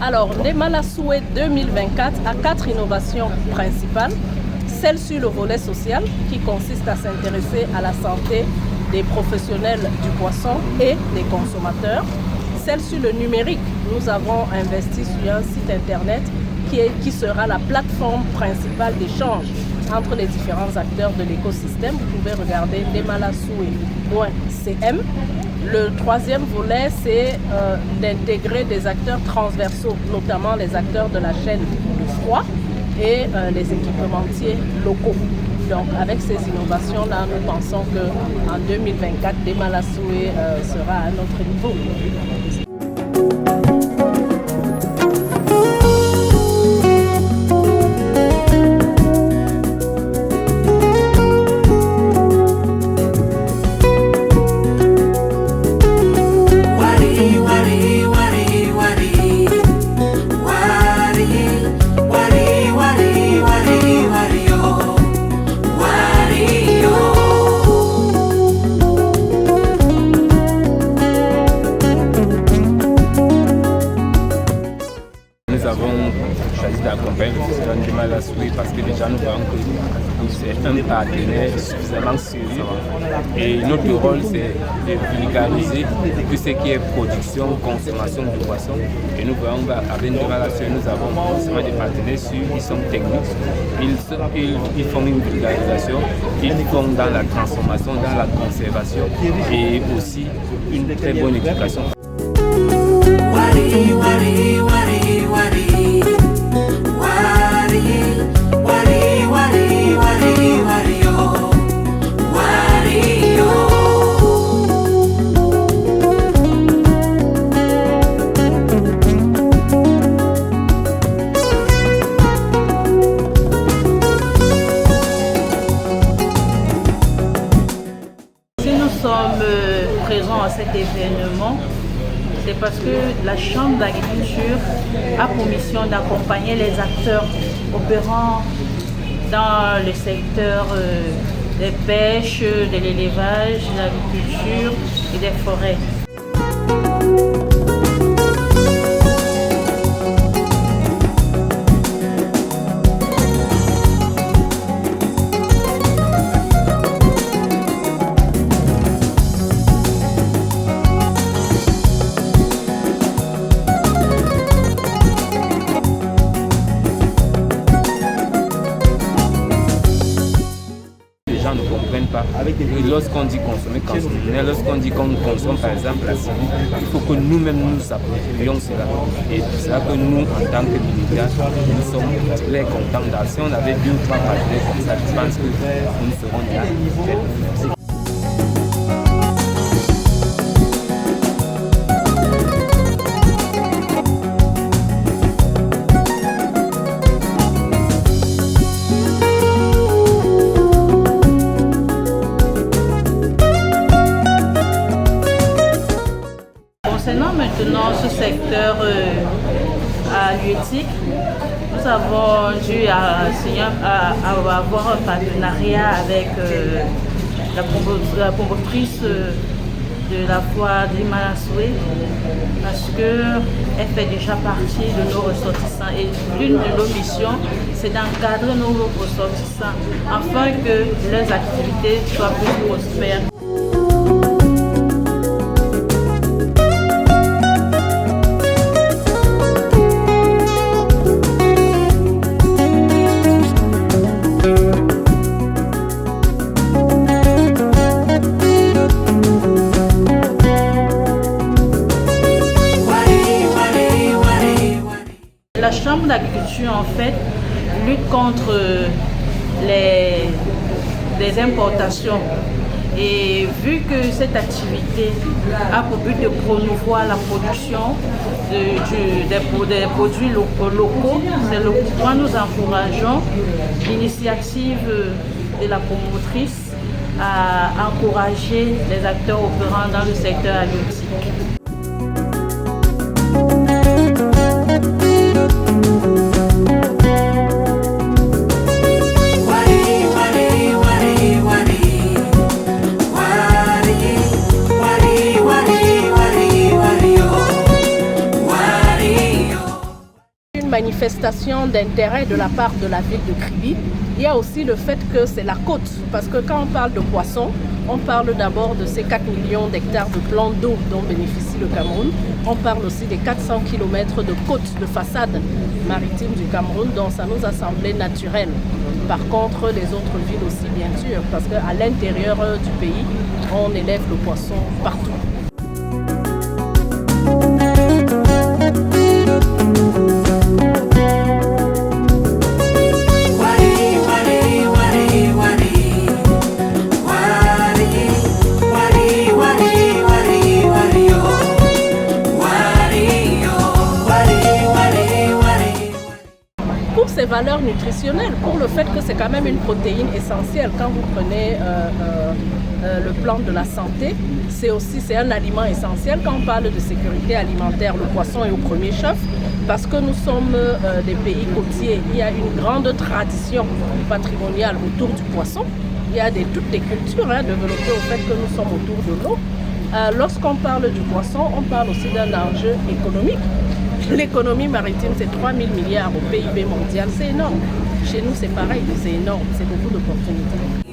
Alors, Ndemala Souhait 2024 a 4 innovations principales. Celle sur le volet social qui consiste à s'intéresser à la santé des professionnels du poisson et des consommateurs. Celle sur le numérique, nous avons investi sur un site internet qui sera la plateforme principale d'échange entre les différents acteurs de l'écosystème. Vous pouvez regarder ndemalasouhait.cm. Le troisième volet, c'est d'intégrer des acteurs transversaux, notamment les acteurs de la chaîne du froid et les équipementiers locaux. Donc avec ces innovations-là, nous pensons qu'en 2024, Ndemala Souhait sera à un autre niveau. Nous avons choisi d'accompagner le président Ndemala Souhait parce que déjà nous voyons que c'est un partenaire suffisamment sérieux et notre rôle c'est de vulgariser tout ce qui est production, consommation de poissons. Et nous voyons qu'avec Ndemala Souhait nous avons forcément des partenaires sûrs, ils sont techniques, ils font une vulgarisation, ils font dans la transformation, dans la conservation et aussi une très bonne éducation. Si nous sommes présents à cet événement, c'est parce que la Chambre d'agriculture a pour mission d'accompagner les acteurs opérant dans le secteur des pêches, de l'élevage, de l'agriculture et des forêts. Ne comprennent pas. Lorsqu'on dit consommer, lorsqu'on dit qu'on consomme par exemple la série, il faut que nous-mêmes nous approprions cela. Et c'est là que nous, en tant que médias, nous sommes très contents. Si on avait 2 ou 3 partenaires comme ça, je pense que nous serons déjà très. Concernant maintenant ce secteur halieutique, nous avons dû avoir un partenariat avec la promotrice de la foire Ndemala Souhait parce qu'elle fait déjà partie de nos ressortissants et l'une de nos missions c'est d'encadrer nos ressortissants afin que leurs activités soient plus prospères. La Chambre d'agriculture en fait lutte contre les importations et vu que cette activité a pour but de promouvoir la production des produits locaux, c'est pourquoi nous encourageons l'initiative de la promotrice à encourager les acteurs opérant dans le secteur halieutique. manifestation d'intérêt de la part de la ville de Kribi, il y a aussi le fait que c'est la côte. Parce que quand on parle de poissons, on parle d'abord de ces 4 millions d'hectares de plans d'eau dont bénéficie le Cameroun. On parle aussi des 400 km de côtes, de façades maritimes du Cameroun, dont ça nous a semblé naturel. Par contre, les autres villes aussi, bien sûr, parce qu'à l'intérieur du pays, on élève le poisson partout. Ces valeurs nutritionnelles, pour le fait que c'est quand même une protéine essentielle. Quand vous prenez le plan de la santé, c'est un aliment essentiel. Quand on parle de sécurité alimentaire, le poisson est au premier chef parce que nous sommes des pays côtiers. Il y a une grande tradition patrimoniale autour du poisson. Il y a toutes des cultures développées au fait que nous sommes autour de l'eau. Lorsqu'on parle du poisson, on parle aussi d'un enjeu économique. L'économie maritime, c'est 3 000 milliards au PIB mondial, c'est énorme. Chez nous, c'est pareil, c'est énorme, c'est beaucoup d'opportunités.